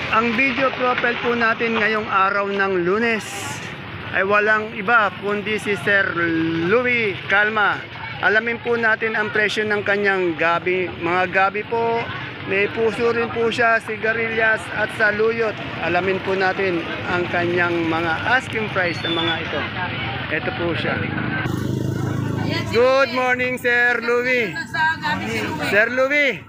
Ang video profile po natin ngayong araw ng Lunes ay walang iba kundi si Sir Louie Calma. Alamin po natin ang presyo ng kanyang gabi. Mga gabi po, may puso rin po siya, sigarilyas at saluyot. Alamin po natin ang kanyang mga asking price ng mga ito. Ito po siya. Good morning, Sir Louie. Sir Louie,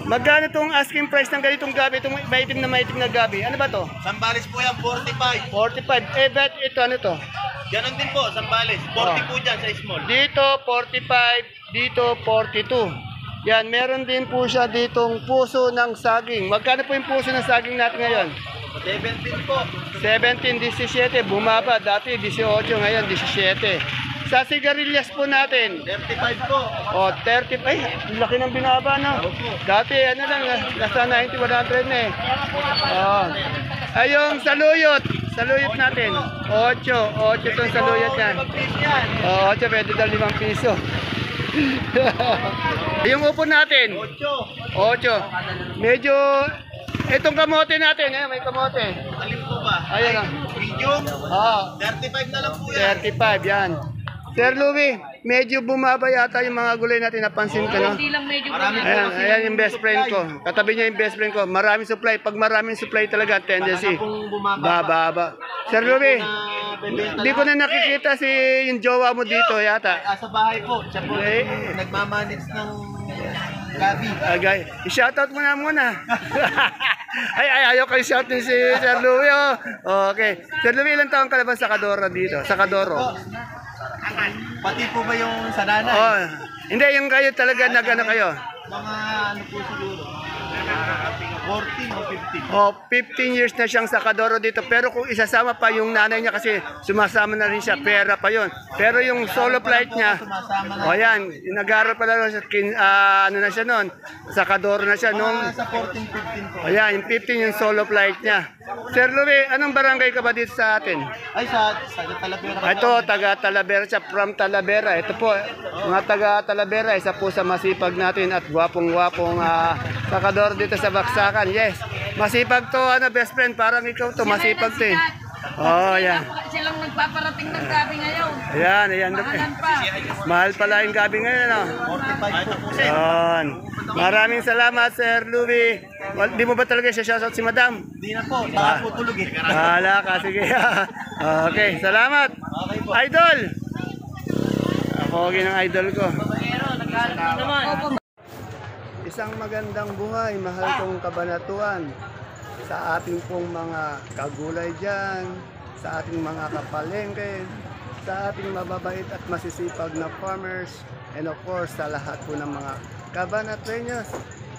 magkano itong asking price ng ganitong gabi, itong maitim na gabi? Ano ba to? Sambales po yan, 45. 45. Eh, bet ito, ano to? Ganon din po, Sambales. 40 po dyan sa small. Dito, 45. Dito, 42. Yan, meron din po siya ditong puso ng saging. Magkano po yung puso ng saging natin ngayon? 17 po. 17, 17. Bumaba. Dati 18, ngayon 17. Sa sigarilyas po natin. 35 po. O, 30. Ay, laki ng binaba, no? Dati, ano lang, nasa 90, 100 na eh. O. Ay, yung saluyot. Saluyot natin. 8 itong saluyot yan. O, 8, pwede daw 5 piso. Yung upo natin. 8. Medyo, itong kamote natin, may kamote. Alin po ba? Ayan, Medium. 35 na lang po yan. 35, yan. Sir Louie, medyo bumaba yata yung mga gulay natin, napansin ko, no? Hindi lang medyo Ayan yung best friend ko. Katabi niya yung best friend ko. Maraming supply. Pag maraming supply talaga, tendency. Bababa. Sir Louie, hindi ko na nakikita si yung jowa mo dito yata. Sa bahay po. Siya po nagmamanage ng gabi. Agay. I-shoutout mo na muna. Ayaw kayo shout ni si Sir Louie. Oh. Okay. Sir Louie, ilang taong ka na ba sa Kadoro dito? Sa Kadoro? Pati po ba yung sa nanay? Oh. Hindi, yung kayo talaga nag-ano kayo? Mga ano po siguro. 14 o 15. Oh, 15 years na siyang sakadoro dito. Pero kung isasama pa yung nanay niya kasi sumasama na rin siya, pera pa yon. Pero yung solo flight niya, oh yan, nag-aaral pa lang siya, ano na siya noon, sakadoro na siya noong. Sa 14, 15 po. Oh yan, yung 15 yung solo flight niya. Sir Louie, anong barangay ka ba dito sa atin? Ay, sa Talavera. Ito, taga Talavera siya, from Talavera. Ito po, mga taga Talavera, isa po sa masipag natin at gwapong-gwapong sakador dito sa Baksakan. Yes, masipag to, best friend, parang ikaw to, masipag to eh. Oh, yan. Silang nagpaparating ng gabi ngayon. Ayan. Mahalan pa. Mahal pala yung gabi ngayon, no? 45 po. Ayan. Maraming salamat, Sir Louie. Di mo ba talaga siya shoutout si Madam? Hindi na po, baka po tulog eh. Bahala ka, sige. Okay, salamat. Idol! Ako ng idol ko. Isang magandang buhay, mahal kong kabanatuan sa ating pong mga kagulay dyan, sa ating mga kapalengke, sa ating mababait at masisipag na farmers, and of course sa lahat po ng mga kabanatrenyos.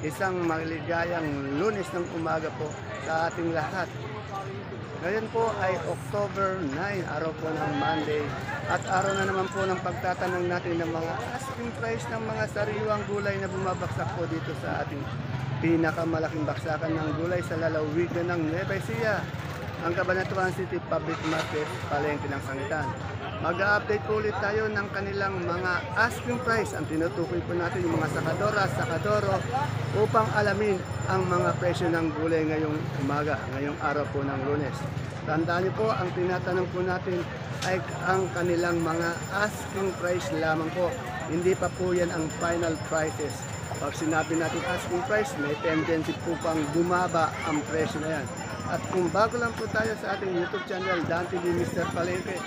Isang maligayang Lunes ng umaga po sa ating lahat. Ngayon po ay October 9, araw po ng Monday, at araw na naman po ng pagtatanong natin ng mga asking price ng mga sariwang gulay na bumabaksak po dito sa ating pinakamalaking baksakan ng gulay sa lalawigan ng Nueva Ecija, ang Cabanatuan City Public Market, Palengke ng Sangitan. Mag-update po ulit tayo ng kanilang mga asking price. Ang tinutukoy po natin yung mga sakadoro upang alamin ang mga presyo ng gulay ngayong umaga, ngayong araw po ng Lunes. Tandaan niyo po, ang tinatanong po natin ay ang kanilang mga asking price lamang po. Hindi pa po yan ang final prices. Pag sinabi natin asking price, may tendency po pang bumaba ang presyo na yan. At kung bago lang po tayo sa ating YouTube channel, Dan TV Mr. Palengke,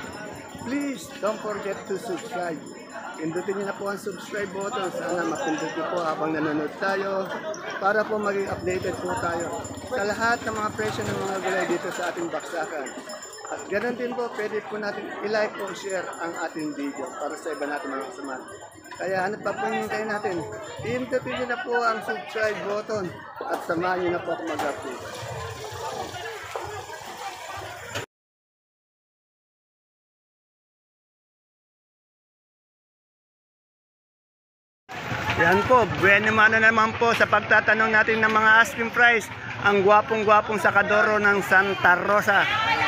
please don't forget to subscribe. Pindutin niyo na po ang subscribe button. Sana mapindot niyo po habang nanonood tayo para po maging updated po tayo sa lahat ng mga presyo ng mga gulay dito sa ating baksakan. At ganoon din po, pwede po natin i-like o share ang ating video para sa iba natin mga kasama. Kaya ano pa po hintayin natin? Pindutin niyo na po ang subscribe button at samahan niyo na po ako mag-update. Yan po, buwan naman po sa pagtatanong natin ng mga asking price, ang gwapong-gwapong sakadoro ng Santa Rosa,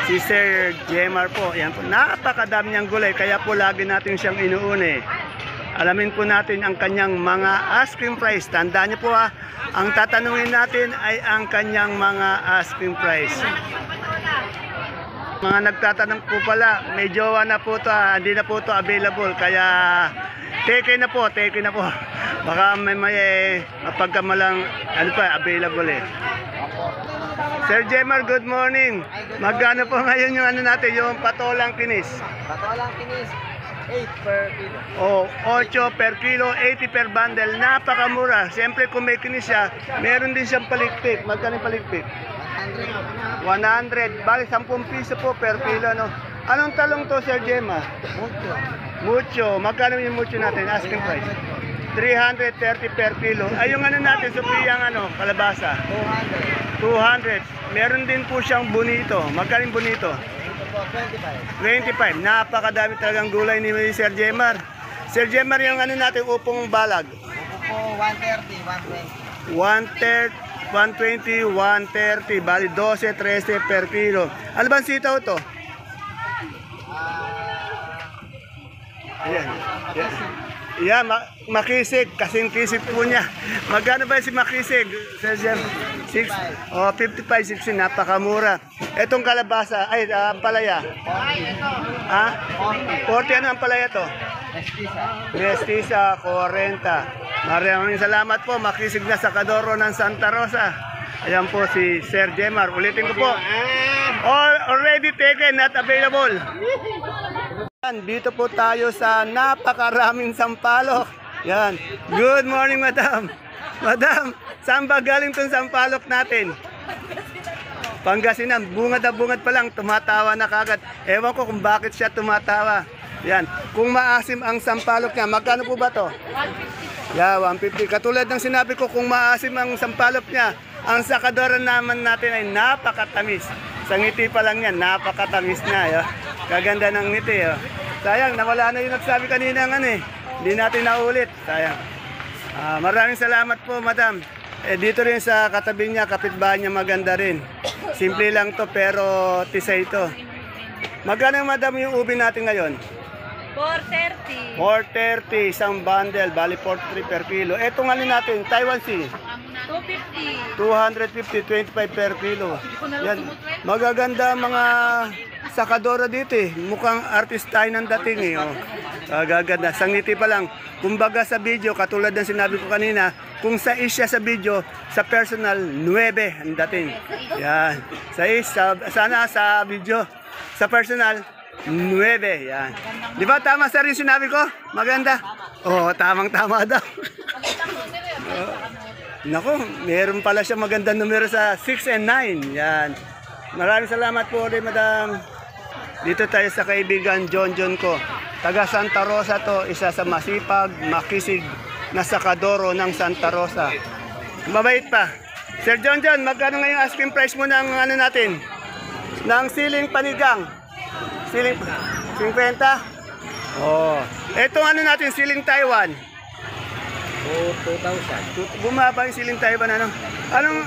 si Sir Jemar po. Yan po, napakadami niyang gulay, kaya po lagi natin siyang inuuni. Alamin po natin ang kanyang mga asking price. Tandaan niyo po Ang tatanungin natin ay ang kanyang mga asking price. Mga nagtatanong po pala, may jowa na po to, hindi na po to available, kaya take na po. Baka may mapagkamalang ano pa, available eh. Sir Jemar, good morning. Magkano po ngayon yung ano natin, yung patolang kinis? Patolang kinis, 8 per kilo. Oh, 8 per kilo, 80 per bundle. Napakamura. Siyempre kung may kinis siya, meron din siyang palikpik. Magkano yung palikpik? 100. Bali, 10 piso po per kilo, no? Anong talong to, Sir Gemma? Mucho. Magkano yung mucho natin? Asking price. 330 per kilo. Ay, yung ano natin, supiyang ano, kalabasa. 200. Meron din po siyang bonito. Magkano yung bonito? 25. Napakadami talagang gulay ni Sir Jemar. Sir Jemar, yung ano natin, upong balag. Upo 130, 120. 120, 130, bali 12, 13 per kilo. Ano bang sitaw to? Ayan. Yan, makisig, kasing kisig po niya. Magkano ba si makisig? Sir Jem? 6, 55, 16, napakamura. Etong kalabasa, ay, palaya. Ha? 40, ano ang palaya to? Mestiza, 40. Maraming salamat po, makisig na sa Kadoro ng Santa Rosa. Ayan po si Sir Jemar. Ulitin ko po. Already taken, not available. Dito po tayo sa napakaraming sampalok. Yan. Good morning, madam. Madam, saan ba galing tong sampalok natin? Pangasinan, bungad na bungad pa lang, tumatawa na kagad. Ewan ko kung bakit siya tumatawa. Yan. Kung maasim ang sampalok niya, magkano po ba to? 150 po. Yeah, 150. Katulad ng sinabi ko, kung maasim ang sampalok niya, ang sakadora naman natin ay napakatamis. Sa ngiti pa lang yan, napakatamis na. Yo. Kaganda ng ngiti. Yo. Sayang, nawala na yung nagsabi kanina ng ano eh. Hindi natin naulit. Sayang. Maraming salamat po, madam. Dito rin sa katabi niya, kapitbahay niya maganda rin. Simple lang to pero tisay ito. Magkano, madam, yung ubi natin ngayon? 430. 430, isang bundle, bali 43 per kilo. Etong ano natin, Taiwan Sea, 250. 250, 25 per kilo. Yan, magaganda mga sakadora dito eh. Mukhang artist tayo ng dating eh. Oh. Magaganda, sangiti pa lang. Kumbaga sa video, katulad ng sinabi ko kanina, kung sa isya sa video, sa personal, 9 ang dating. Yan, sana sa video. Sa personal, 9. Yan. Di ba tama sir yung sinabi ko? Maganda? Oo, tamang-tama daw. Nako, meron pala siya magandang numero sa 6 and 9. Yan. Maraming salamat po ulit, madam. Dito tayo sa kaibigan John ko. Taga Santa Rosa to, isa sa masipag, makisig na sakadoro ng Santa Rosa. Mabait pa. Sir John, magkano nga yung asking price mo ng ano natin? Ng siling panigang? Siling 50? Oh. Etong ano natin, siling Taiwan? 2,000. Bumaba yung siling Taiwan, ano? Anong,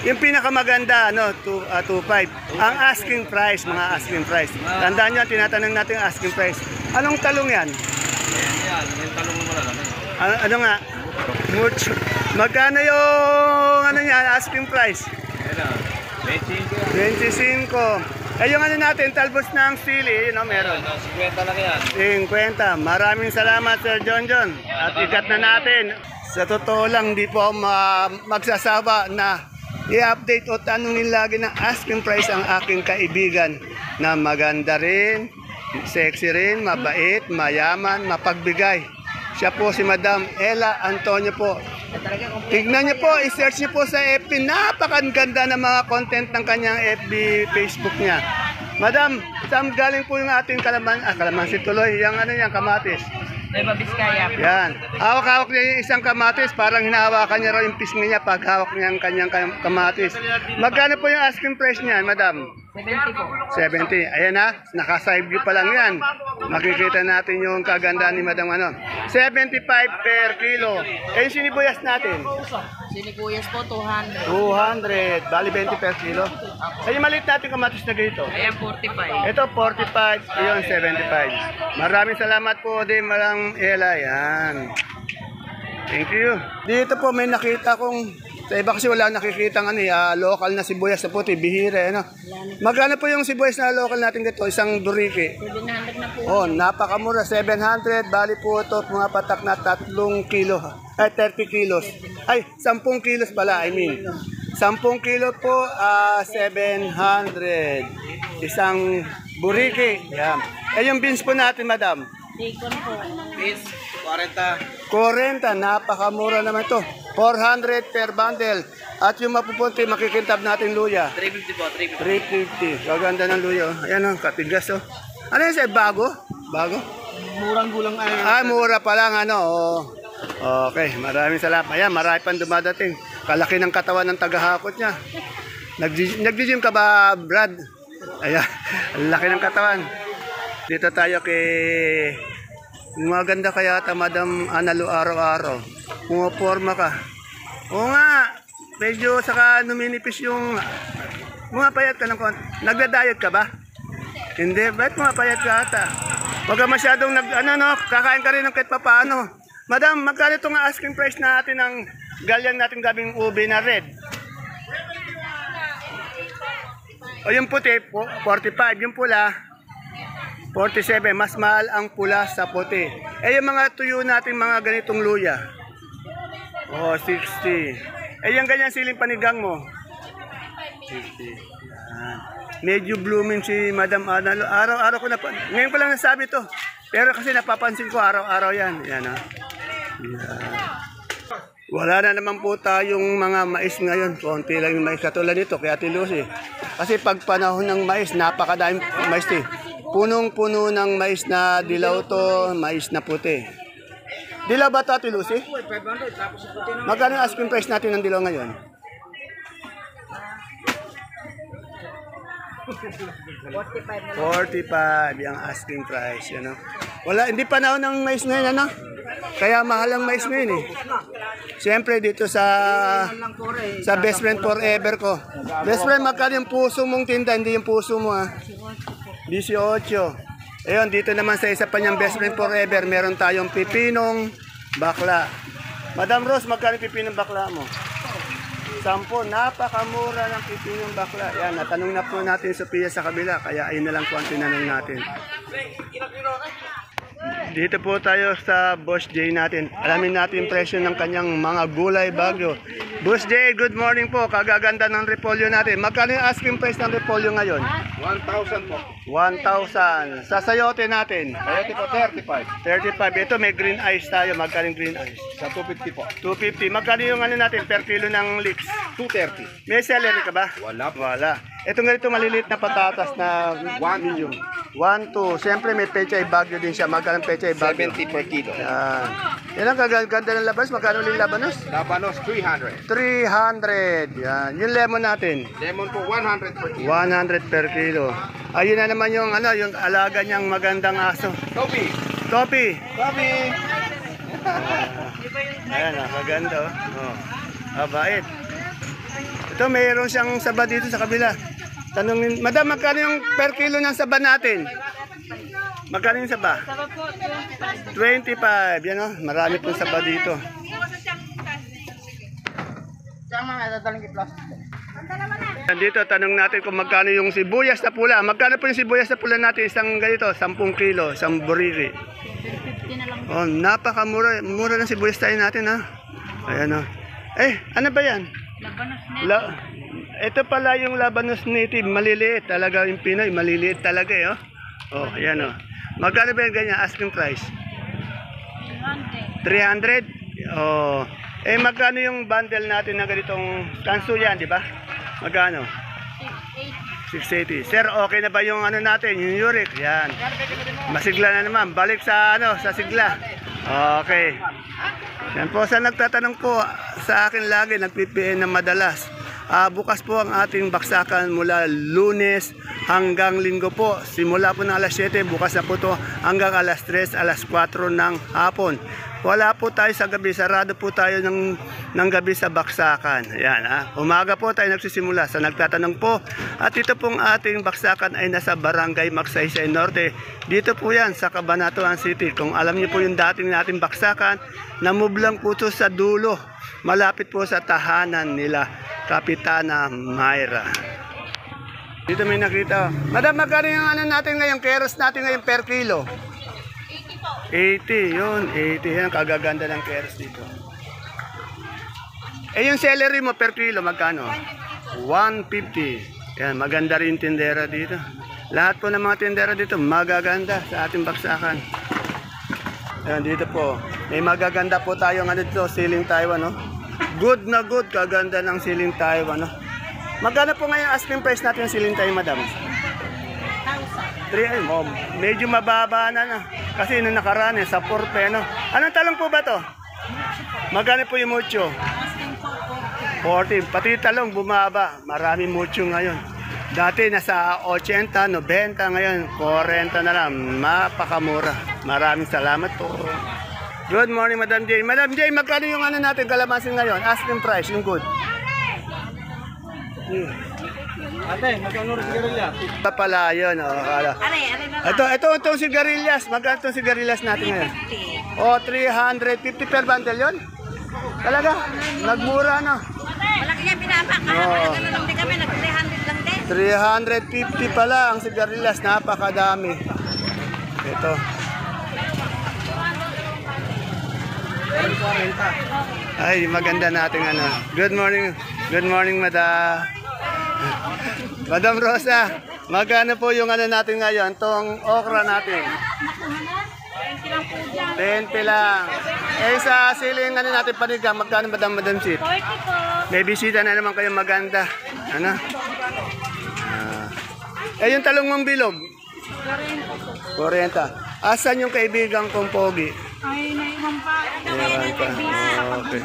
yung pinakamaganda, ano, 2.5. Ang asking price, mga asking price. Tandaan nyo, tinatanong natin ang asking price. Anong talong yan? Yung talong mo lang. Ano nga? Mucho. Magkano yung, ano yan, asking price? 25. Eh, yung ano natin, talbos ng sili, yun, meron. 50 lang yan. 50. Maraming salamat, Sir John. At ikat na natin. Sa totoo lang, di po ako magsasawa na i-update o tanungin lagi ng asking price ang aking kaibigan na maganda rin, sexy rin, mabait, mayaman, mapagbigay. Siya po si Madam Ella Antonio po. Tignan niyo po, i-search niyo po sa FB. Napakaganda ng mga content ng kanyang FB, Facebook niya. Madam, saan galing po yung ating kalamansi tuloy? Yung ano yan, kamatis. Nueva Vizcaya. Yan. Hawak-hawak niya yung isang kamatis. Parang hinahawakan niya raw yung pisngi niya pag hawak niya ang kanyang kamatis. Magkano po yung asking price niyan, madam? 70 po. 70. Ayan na, naka-side view pa lang yan. Makikita natin yung kagandaan ni madam ano. 75 per kilo. Eh yung sinibuyas natin? Sinikuyas po, 200. 200. Bali 20 per kilo. Eh yung maliit natin kamatis na ganito? Ayan, 45. Ito 45, yun 75. Maraming salamat po din, Madam Ella. Yan. Thank you. Dito po may nakita kong, sa iba kasi wala nakikita local na sibuyas na puti, bihira, ano. Magkano po yung sibuyas na local natin dito? Isang duriki. 700 na po. Oh, napakamura, 700. Bali po ito, mga patak na 3 kilo. Ay, 30 kilos. Ay, 10 kilos pala, I mean. 10 kilo po, 700. Isang buriki. Yan. Eh, yung beans po natin, madam. Bacon po. Please, 40. 40, napakamura naman ito. 400 per bundle. At yung mapupunti, makikintab natin luya. 350 po, 350. 350. Kaganda ng luya. Oh. Ayan o, katigas o. Ano yun sa'yo? Bago? Bago? Murang gulang ay. Ah, mura pa lang ano. Oh. Okay, maraming salamat. Ayan, marami pang dumadating. Kalaki ng katawan ng tagahakot niya. Nag-gym ka ba, Brad? Ayan, ang laki ng katawan. Dito tayo kay... Maganda kaya ata, Madam Analu, araw-araw. Pumaporma ka. Oo nga, medyo saka numinipis yung... Pumapayat ka ng konti. Nagda-diet ka ba? Hindi, ba't pumapayat ka ata? Huwag ka masyadong kakain ka rin ng kahit papaano. Madam, magkano itong asking price natin ng galyang natin gabing ube na red? O yung puti, 45. Yung pula, 47. Mas mahal ang pula sa puti. Eh yung mga tuyo natin mga ganitong luya. Oh, 60. Eh yung ganyan siling panigang mo. 50. Yan. Medyo blooming si Madam Analu. Araw-araw ko na pa. Ngayon ko lang nasabi to. Pero kasi napapansin ko araw-araw yan. Yan ha. Yan. Wala na naman po tayong mga mais ngayon. Konti lang yung mais katulad nito kaya Ate Lucy. Kasi pag panahon ng mais, napakadaming mais eh. Punong-puno ng mais na dilaw to, mais na puti. Dilaw ba ito, Ate Lucy? Magkano ang asking price natin ng dilaw ngayon? 45 yung asking price, you know. Wala, hindi panahon ng mais ngayon, ano? Kaya mahal ang mais ngayon eh. Siyempre dito sa Best Friend Forever ko. Best Friend, magkano yung puso mong tinda, hindi yung puso mo ah. 18. Ayun, dito naman sa isa pa niyang Best Friend Forever, meron tayong pipinong bakla. Madam Rose, magkano yung pipinong bakla mo? 10, napakamura ng pipinong bakla. Yan, natanong na po natin Sophia sa kabila, kaya ayun na lang po ang tinanong natin. Dito po tayo sa Boss J natin. Alamin natin yung presyo ng kanyang mga gulay bagyo. Boss J, good morning po. Kagaganda ng repolyo natin. Magkano yung asking price ng repolyo ngayon? 1,000 po. 1,000. Sa sayote natin? Sayote po, 35. 35. Ito may green ice tayo. Magkano yung green ice? Sa 250 po. 250. Magkano yung ano natin per kilo ng leeks? 230. May celery ka ba? Wala po. Wala. Ito ganito maliliit na patatas na medium. 1, 2. Siyempre may pechay bagyo din siya. Magkano pechay bagyo? 70 per kilo. Yan. Yan ang kaganda ng labanos. Magkano yung labanos? Labanos, 300. 300. Yan. Yung lemon natin. Lemon po, 100 per kilo. 100 per kilo. Ayun na naman yung yung alaga niyang magandang aso. Toby. Topi. Toby. Ayan maganda oh. Mabait. Ito mayroon siyang saba dito sa kabila. Tanungin, Madam, magkano yung per kilo ng saba natin? Magkano yung saba? 25. Yan oh, marami pong saba dito. Dito, tanong natin kung magkano yung sibuyas na pula. Magkano po yung sibuyas na pula natin? Isang ganito, 10 kilo, isang buriri. Oh, napakamura. Mura ng sibuyas tayo natin ha. Ayan oh. Eh, ano ba yan? Ito pala yung Labanos native, maliliit talaga yung Pinoy, maliliit talaga eh. Oh, ayan oh. Magkano ba yung ganyan, asking price? 300. Oh. Eh magkano yung bundle natin na ganitong kanso yan, di ba? Magkano? 680. Sir, okay na ba yung ano natin, yung uric? Yan. Masigla na naman. Balik sa sa sigla. Okay. Yan po sa nagtatanong po sa akin lagi, nagpipiin na madalas. Bukas po ang ating baksakan mula Lunes hanggang Linggo po. Simula po ng alas 7, bukas na po to hanggang alas 3, alas 4 ng hapon. Wala po tayo sa gabi, sarado po tayo ng gabi sa baksakan. Ayan, umaga po tayo nagsisimula. Sa nagtatanong po, at ito pong ating baksakan ay nasa Barangay Magsaysay Norte. Dito po yan sa Cabanatuan City. Kung alam niyo po yung dating nating baksakan, na-move lang po ito sa dulo. Malapit po sa tahanan nila Kapitana Mayra. Dito may nakita. Madam, magkano yung ano natin ngayon, keros natin ngayon per kilo? 80 yun, 80 yan, kagaganda ng keros dito. Eh yung celery mo per kilo, magkano? 150. Yan, maganda rin tindera dito. Lahat po ng mga tindera dito, magaganda sa ating baksakan. Yan, dito po. May magaganda po tayong ano dito, siling Taiwan, no? Good na good, kaganda ng siling Taiwan, no? Magkano po ngayon asking price natin yung siling Taiwan, madam? 3, oh, medyo mababa na. Kasi nung nakaraan sa 4 no? Anong talong po ba to? Magkano po yung mucho? 40. Pati talong bumaba. Marami mucho ngayon. Dati nasa 80, 90, ngayon 40 na lang. Mapakamura. Maraming salamat po. Good morning, Madam Jane. Madam Jane, magkano yung ano natin kalamansin ngayon? Asking price, yung good. Ate, magkano rin sigarilyas? Ito pala yun. Itong sigarilyas. Magkano itong sigarilyas natin ngayon? 350 per bundle yun? Talaga? Nagmura, no? Malaki nga pinapak. Ganun lang din kami, nag-300 lang din. 350 pala ang sigarilyas. Napakadami. Ito. Ay, maganda natin ano. Good morning. Good morning, madam. Madam Rosa, magkano po yung ano natin ngayon, tong okra natin? 20 lang. Eh sa siling ano natin panigang, magkano Madam Sit? 40 po. May bisita na naman kayo maganda. Ano? Yung talong mong bilog? 40. Asan yung kaibigan kong pogi? Ay, naiwan pa. Naiwan pa. Okay.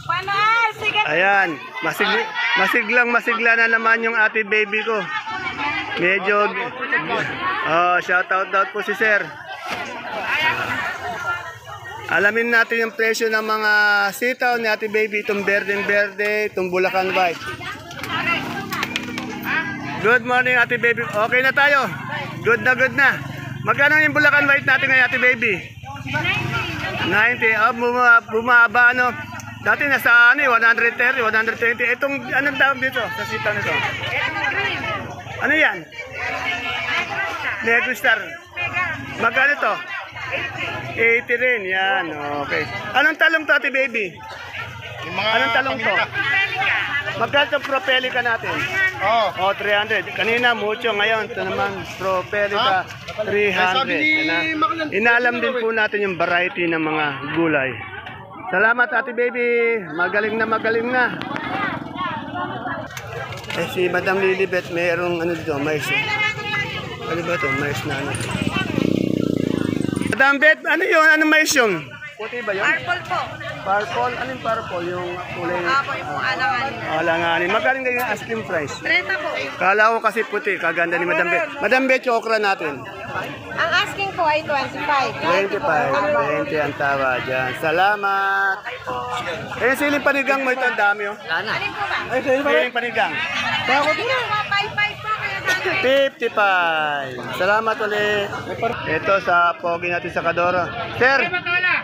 Paano? Sige. Ayan, masigla na naman yung ate baby ko. Medyo, shout out daw po si sir. Alamin natin yung presyo ng mga sitaw ni ate baby, itong berde, itong Bulacan White. Good morning ate baby, okay na tayo? Good na. Magkano yung Bulacan White natin ngayon ate baby? 90, bumaba ano? Dati nasa 130, 120. Itong anong tawag dito sa sitaw nito? Ano yan? Negro Star. Magkano to? 80 rin. Yan. Okay. Anong talong to, ate baby? Anong talong to? Magkano to propelica natin? 300. Kanina mucho, ngayon ito naman propelica 300. Inalam din po natin yung variety ng mga gulay. Salamat ate baby, magaling na. Si Madam Lilibet mayroong ano dito, mais. Ano ba ito? Mais na ano. Madam Bet, ano yun? Ano mais yun? Puti ba yun? Purple po. Purple? Anong purple? Yung kulay? Apo yung alanganin. Alanganin. Magaling kayo yung asking price. 30 po. Kala ko kasi puti, kaganda ni Madam Bet. Madam Bet, yung okra natin. Ang asking ko ay 25. 20 ang tawa dyan. Salamat. Siling panigang mo ito, ang dami oh. Alin po ba? Siling panigang. Ako din. 55 po kaya dami. 55. Salamat ulit. Ito sa pogi natin sa Kadoro. Sir,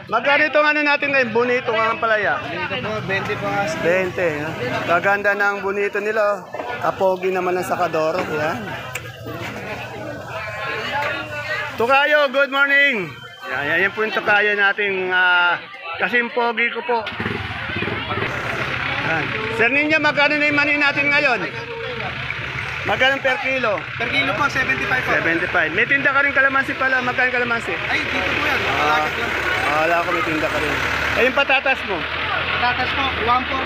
magkano itong ano natin ngayon? Bonito nga ang palaya. 20 po nga. 20. Kaganda ng bonito nila. Kapogi naman ng Sakadoro. Yan. Tukayo, good morning. Yan po yung tukayo nating kasing pogi ko po. Yan. Sir Ninyo, magkano na yung mani natin ngayon? Magkano per kilo? Per kilo po, 75 po. 75. May tinda ka rin kalamansi pala. Magkano kalamansi? Ay, dito po yan. Malakit lang po. Wala ko, may tinda ka rin. Yung patatas mo? Patatas po, 1.4 po.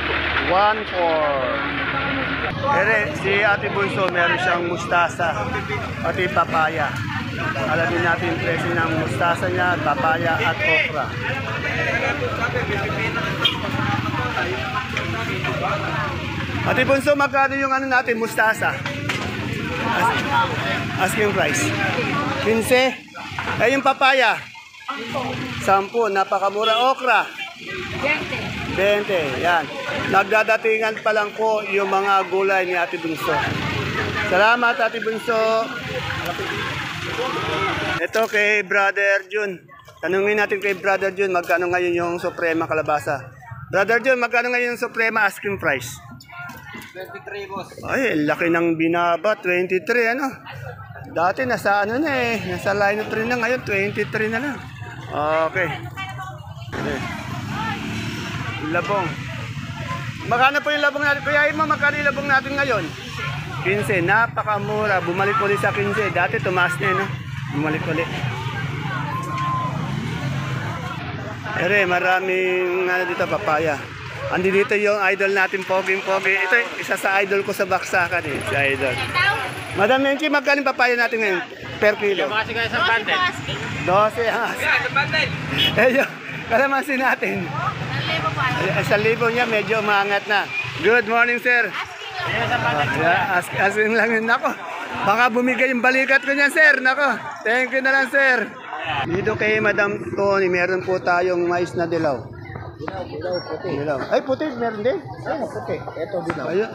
1.4. Ere, si Ate Bunso, meron siyang mustasa. Pati papaya. Alamin natin yung presyo ng mustasa niya, papaya at okra. Ate Bunso, magkano yung ano natin, mustasa? Asking price. 15. Yung papaya? 10. Napakamura. Okra? 20. Yan. Nagdadatingan pa lang po yung mga gulay ni Ate Bunso. Salamat, Ate Bunso. Ito kay Brother Jun. Tanungin natin kay Brother Jun, magkano ngayon yung Suprema kalabasa? Brother Jun, magkano ngayon yung Suprema asking price? 23, boss. Ay, laki ng binaba. 23, ano? Dati nasa ano na eh. Nasa line of 3 na ngayon. 23 na lang. Okay. Labong. Magkano po yung labong natin? Kaya mo, magkano yung labong natin ngayon? 15. Napakamura. Bumalik ulit sa 15. Dati tumaas na, no? Bumalik ulit. Ere, maraming ano dito, papaya. Andi dito yung idol natin, Pogi. Ito, isa sa idol ko sa baksakan eh. Si idol. Madam Nenki, magkano papaya natin ngayon? Per kilo? Kasi kayo sa bundle. 12 ang yung kalamansi natin. 1,000 niya, medyo umangat na. Good morning, sir. Asking lang yun. Nako, baka bumigay yung balikat ko niyan, sir. Nako, thank you na lang, sir. Dito kay Madam Tony, meron po tayong mais na dilaw. Dilaw, puti. Dilaw. Ay, puti, meron din? Ay, puti. Ito, dilaw. Ayun.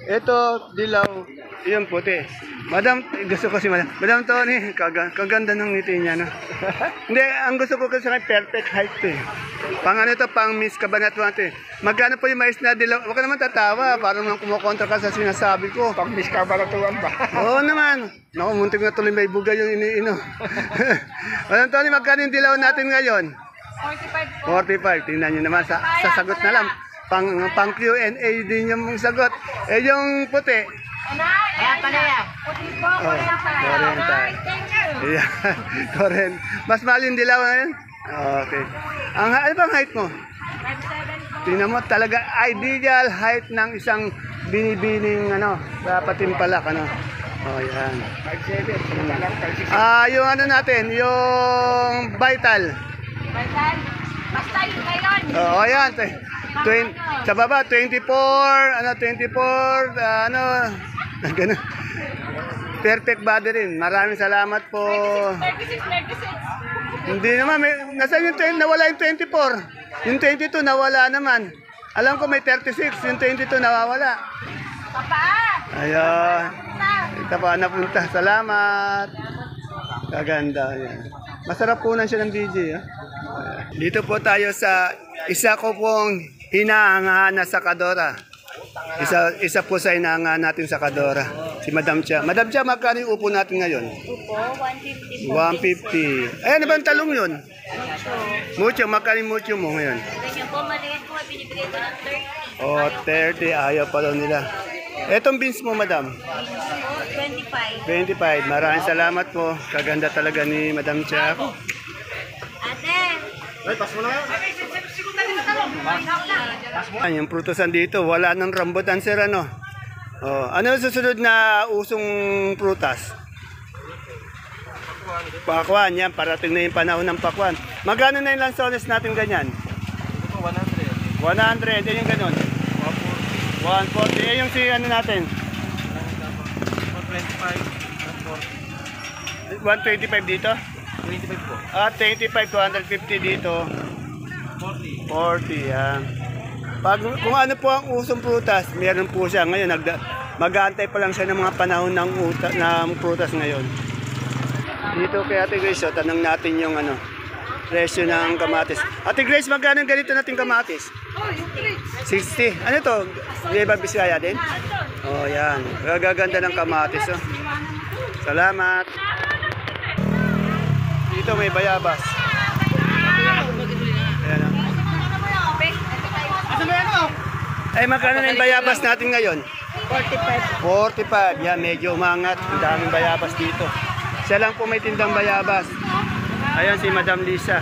Ito, dilaw. Iyon, puti. Madam, gusto ko si Madam Tony, kaganda ng ngiti niya, no? Hindi, ang gusto ko kasi perfect height to eh. Pang ano to, pang Miss Cabanatuan to eh. Magkano po yung mais na dilaw? Huwag ka naman tatawa, parang nang kumukontra ka sa sinasabi ko. Pang Miss Cabanatuan ba? Oo naman. Naku, muntik na tuloy may buga yung iniino. Madam Tony, magkano yung dilaw natin ngayon? 45 po. 45. Tingnan nyo naman, sasagot na lang. Pang Q&A din yung sagot. Eh, yung puti. Ayan, palaya. Puti po, 40. Alright, Thank you. Ayan, Koren. Mas mahal yung dilaw ngayon? Okay. Ano bang height mo? 57 po. Tingnan mo, talaga ideal height ng isang binibining patimpalak, ano. Oh, yan. 5'7". Yung ano natin, yung vital. Baitan. Basta yun ngayon. Oh, ayan. Sa baba, 24, ganun. Perfect body rin. Maraming salamat po. 36. Hindi naman, nasaan yung 20, nawala yung 24. Yung 22 nawala naman. Alam ko may 36, yung 22 nawawala. Papa. Ayun. Ito pa napunta. Salamat. Kaganda. Yan. Masarap po siya ng DJ. Dito po tayo sa isa ko pong hinahangahan na sakadora. Isa po sa hinahangahan natin sakadora. Si Madam Chia. Madam Chia, magkano yung upo natin ngayon? Upo, 150 po. 150. Ay, ano ba ang talong yun? Mucho. Magkano yung mucho mo ngayon? Ganyan po, maliit po. Binibigay ko ng 30. Oh, 30. Ayaw pa daw nila. Etong beans mo, madam? 25. 25. Maraming salamat po. Kaganda talaga ni Madam Chia. Ate. Ay, pas mo na yun. Yung prutusan dito, wala nang rambutan, sir, ano? Oh, ano susunod na usong prutas? Pakwan, yan. Parating na yung panahon ng pakwan. Magkano na yung lansones natin ganyan? 100. 100. Eh, yung ganun. 140. Eh, yung si ano natin? 125. 125 dito? 25 po. 25, 250 dito. 40. 40, yan. Kung ano po ang usong prutas, meron po siya ngayon. Mag-aantay pa lang siya ng mga panahon ng prutas ngayon. Dito kay Ate Grace, tanong natin yung presyo ng kamatis. Ate Grace, magkano ganito natin kamatis? 60. Ano to? Nueva Vizcaya din? Oh, yan. Gaganda ng kamatis. Oh. Salamat. Dito may bayabas. Ayan, oh. Ay, magkano na yung bayabas natin ngayon? 45. 45. Yan, medyo umangat. Ang daming bayabas dito. Siya lang po may tindang bayabas. Ayan si Madam Lisa.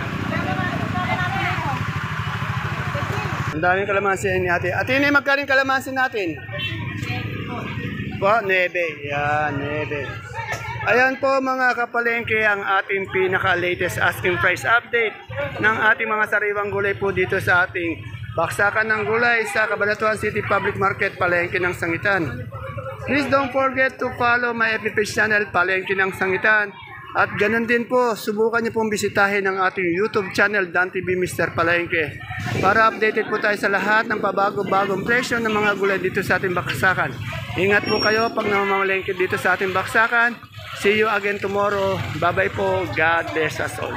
Ang daming kalamansi ni ate. Ate, magkano yung kalamansi natin? Po, 9. Yan, 9. Ayan po mga kapalengke ang ating pinaka-latest asking price update ng ating mga sariwang gulay po dito sa ating Baksakan ng gulay sa Cabanatuan City Public Market, Palengke ng Sangitan. Please don't forget to follow my FB page channel, Palengke ng Sangitan. At ganun din po, subukan niyo pong bisitahin ang ating YouTube channel, Dan TV Mr. Palengke. Para updated po tayo sa lahat ng pabago-bagong presyo ng mga gulay dito sa ating baksakan. Ingat po kayo pag namamalengke dito sa ating baksakan. See you again tomorrow. Bye-bye po. God bless us all.